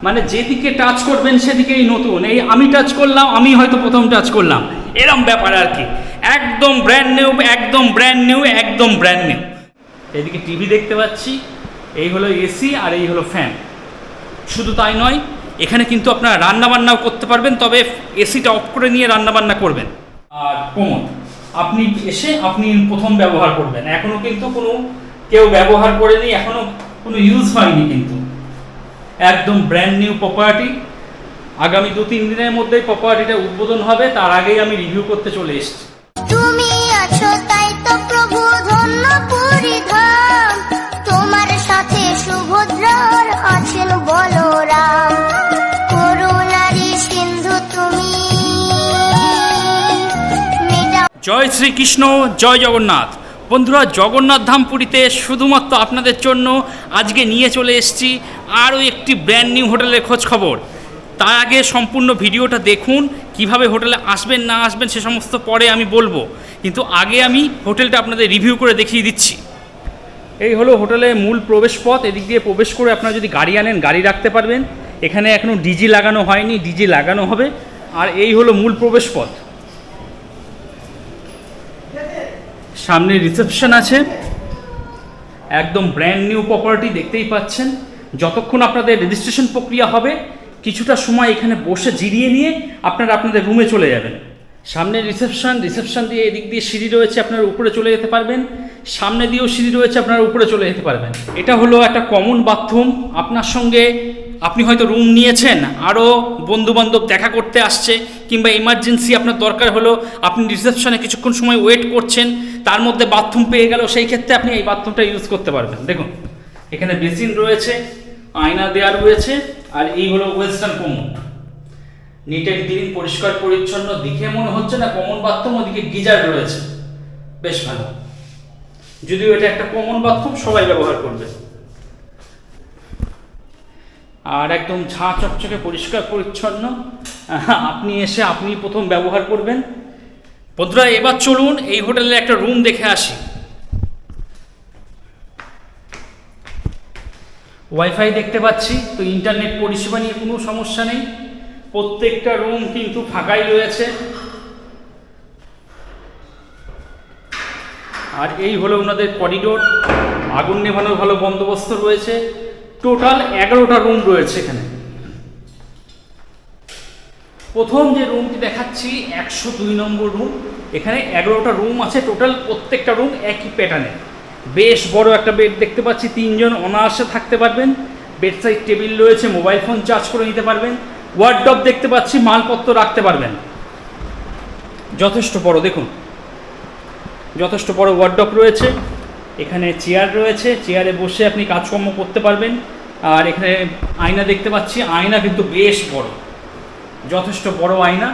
মানে যেদিকে টাচ করবেন সেদিকেই নতুন। এই আমি টাচ করলাম, আমি হয়তো প্রথম টাচ করলাম, এরম ব্যাপার আর কি। একদম ব্র্যান্ড নিউ, একদম ব্র্যান্ড নিউ, একদম ব্র্যান্ড নিউ। এদিকে টিভি দেখতে পাচ্ছি, এই হলো এসি আর এই হলো ফ্যান। শুধু তাই নয়, এখানে কিন্তু আপনারা রান্নাবান্নাও করতে পারবেন, তবে এসিটা অফ করে নিয়ে রান্নাবান্না করবেন। আর কোমোড আপনি এসে আপনি প্রথম ব্যবহার করবেন, এখনও কিন্তু কেউ ব্যবহার করেনি, এখনও কোনো ইউজ হয়নি, কিন্তু একদম ব্র্যান্ড নিউ প্রপার্টি। আগামী 2-3 দিনের মধ্যেই প্রপার্টিটা উদ্বোধন হবে, তার আগেই আমি রিভিউ করতে চলে এসেছি। তুমি আছো তাই তো প্রভু ধন্য পরিধাম, তোমার সাথে সুভদ্রার আছেন বলরাম, করুণারি সিন্ধু তুমি। জয় শ্রীকৃষ্ণ, জয় জগন্নাথ। বন্ধুরা, জগন্নাথ ধাম পুরীতে শুধুমাত্র আপনাদের জন্য আজকে নিয়ে চলে এসেছি আরও একটি ব্র্যান্ড নিউ হোটেলের খোঁজ খবর। তার আগে সম্পূর্ণ ভিডিওটা দেখুন, কিভাবে হোটেলে আসবেন না আসবেন সে সমস্ত পরে আমি বলবো, কিন্তু আগে আমি হোটেলটা আপনাদের রিভিউ করে দেখিয়ে দিচ্ছি। এই হলো হোটেলের মূল প্রবেশ পথ। এদিক দিয়ে প্রবেশ করে আপনারা যদি গাড়ি আনেন, গাড়ি রাখতে পারবেন। এখানে এখনও ডিজি লাগানো হয়নি, ডিজি লাগানো হবে। আর এই হলো মূল প্রবেশ পথ। সামনে রিসেপশন আছে, একদম ব্র্যান্ড নিউ প্রপার্টি দেখতেই পাচ্ছেন। যতক্ষণ আপনাদের রেজিস্ট্রেশন প্রক্রিয়া হবে, কিছুটা সময় এখানে বসে জিরিয়ে নিয়ে আপনারা আপনাদের রুমে চলে যাবেন। সামনে রিসেপশন দিয়ে এদিক দিয়ে সিঁড়ি রয়েছে, আপনারা উপরে চলে যেতে পারবেন। সামনে দিয়েও সিঁড়ি রয়েছে, আপনারা উপরে চলে যেতে পারবেন। এটা হলো একটা কমন বাথরুম। আপনার সঙ্গে আপনি হয়তো রুম নিয়েছেন, আরও বন্ধুবান্ধব দেখা করতে আসছে, কিংবা এমার্জেন্সি আপনার দরকার হলো, আপনি রিসেপশনে কিছুক্ষণ সময় ওয়েট করছেন, তার মধ্যে বাথরুম পেয়ে গেল, সেই ক্ষেত্রে আপনি এই বাথরুমটা ইউজ করতে পারবেন। দেখুন, এখানে বেসিন রয়েছে, আয়না দেওয়া রয়েছে, আর এই হলো western common. Neat and clean, পরিষ্কার পরিচ্ছন্ন, দেখে মনে হচ্ছে না কমন বাথরুম। ওদিকে গিজার রয়েছে, বেশ ভালো। যদিও এটা একটা কমন বাথরুম, সবাই ব্যবহার করবে। আর একদম ঝাঁ চকচকে পরিষ্কার পরিচ্ছন্ন। আপনি এসে আপনি প্রথম ব্যবহার করবেন। বন্ধুরা, এবার চলুন এই হোটেলের একটা রুম দেখে আসি। ওয়াইফাই দেখতে পাচ্ছি, তো ইন্টারনেট পরিষেবা নিয়ে কোনো সমস্যা নেই। প্রত্যেকটা রুম কিন্তু ফাঁকাই রয়েছে। আর এই হলো ওনাদের করিডোর, আগুন নেভানোর ভালো বন্দোবস্ত রয়েছে। টোটাল 11টা রুম রয়েছে এখানে। প্রথম যে রুমটি দেখাচ্ছি 102 নম্বর রুম। এখানে 11টা রুম আছে টোটাল, প্রত্যেকটা রুম একই প্যাটার্নে। বেশ বড় একটা বেড দেখতে পাচ্ছি, 3 জন অনায়াসে থাকতে পারবেন। বেড সাইড টেবিল রয়েছে, মোবাইল ফোন চার্জ করে নিতে পারবেন। ওয়ার্ডরোব দেখতে পাচ্ছি, মালপত্র রাখতে পারবেন। যথেষ্ট বড়, দেখুন যথেষ্ট বড় ওয়ার্ডরোব রয়েছে। এখানে চেয়ার রয়েছে, চেয়ারে বসে আপনি কাজকর্ম করতে পারবেন। আর এখানে আয়না দেখতে পাচ্ছি, আয়না কিন্তু বেশ বড়, যথেষ্ট বড় আয়না,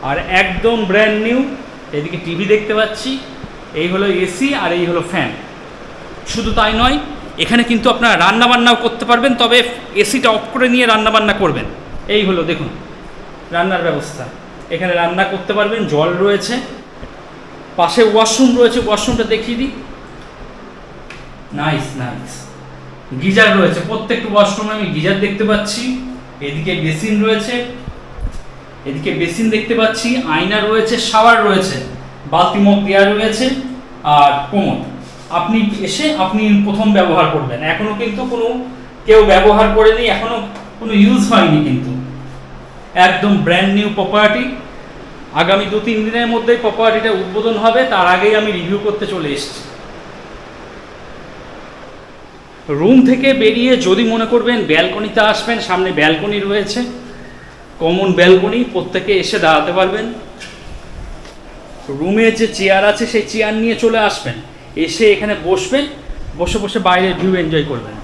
আর একদম ব্র্যান্ড নিউ। এদিকে টিভি দেখতে পাচ্ছি, এই হলো এসি আর এই হলো ফ্যান। শুধু তাই নয়, এখানে কিন্তু আপনারা রান্নাবান্নাও করতে পারবেন, তবে এসিটা অফ করে নিয়ে রান্নাবান্না করবেন। এই হলো দেখুন রান্নার ব্যবস্থা, এখানে রান্না করতে পারবেন। জল রয়েছে, পাশে ওয়াশরুম রয়েছে, ওয়াশরুমটা দেখিয়ে দিই। Nice nice. গিজার রয়েছে, প্রত্যেকটা ওয়াশরুমে আমি গিজার দেখতে পাচ্ছি। এদিকে বেসিন রয়েছে, এদিকে বেসিন দেখতে পাচ্ছি, আয়না রয়েছে, শাওয়ার রয়েছে, বালতি মগ দেওয়া রয়েছে, আর কোমোড আপনি এসে আপনি প্রথম ব্যবহার করবেন। এখনও কিন্তু কেউ ব্যবহার করেনি, এখনও কোনো ইউজ হয়নি, কিন্তু একদম ব্র্যান্ড নিউ প্রপার্টি। আগামী 2-3 দিনের মধ্যেই প্রপার্টিটা উদ্বোধন হবে, তার আগেই আমি রিভিউ করতে চলে এসেছি। রুম থেকে বেরিয়ে যদি মনে করবেন ব্যালকনিতে আসবেন, সামনে ব্যালকনি রয়েছে, কমন ব্যালকনি, প্রত্যেকে এসে দাঁড়াতে পারবেন। রুমে যে চেয়ার আছে সেই চেয়ার নিয়ে চলে আসবেন, এসে এখানে বসবেন, বসে বসে বাইরের ভিউ এনজয় করবেন।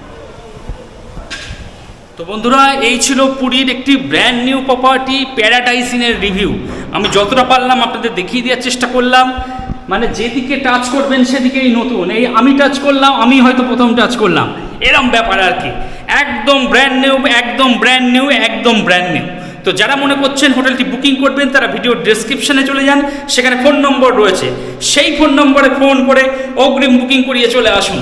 তো বন্ধুরা, এই ছিল পুরীর একটি ব্র্যান্ড নিউ প্রপার্টি প্যারাডাইস ইনের রিভিউ। আমি যতটা পারলাম আপনাদের দেখিয়ে দেওয়ার চেষ্টা করলাম। মানে যেদিকে টাচ করবেন সেদিকেই নতুন। এই আমি টাচ করলাম, আমি হয়তো প্রথম টাচ করলাম, এরম ব্যাপার আর কি। একদম ব্র্যান্ড নিউ, একদম ব্র্যান্ড নিউ, একদম ব্র্যান্ড নিউ। তো যারা মনে করছেন হোটেলটি বুকিং করবেন, তারা ভিডিওর ডেসক্রিপশনে চলে যান, সেখানে ফোন নম্বর রয়েছে। সেই ফোন নম্বরে ফোন করে অগ্রিম বুকিং করিয়ে চলে আসুন।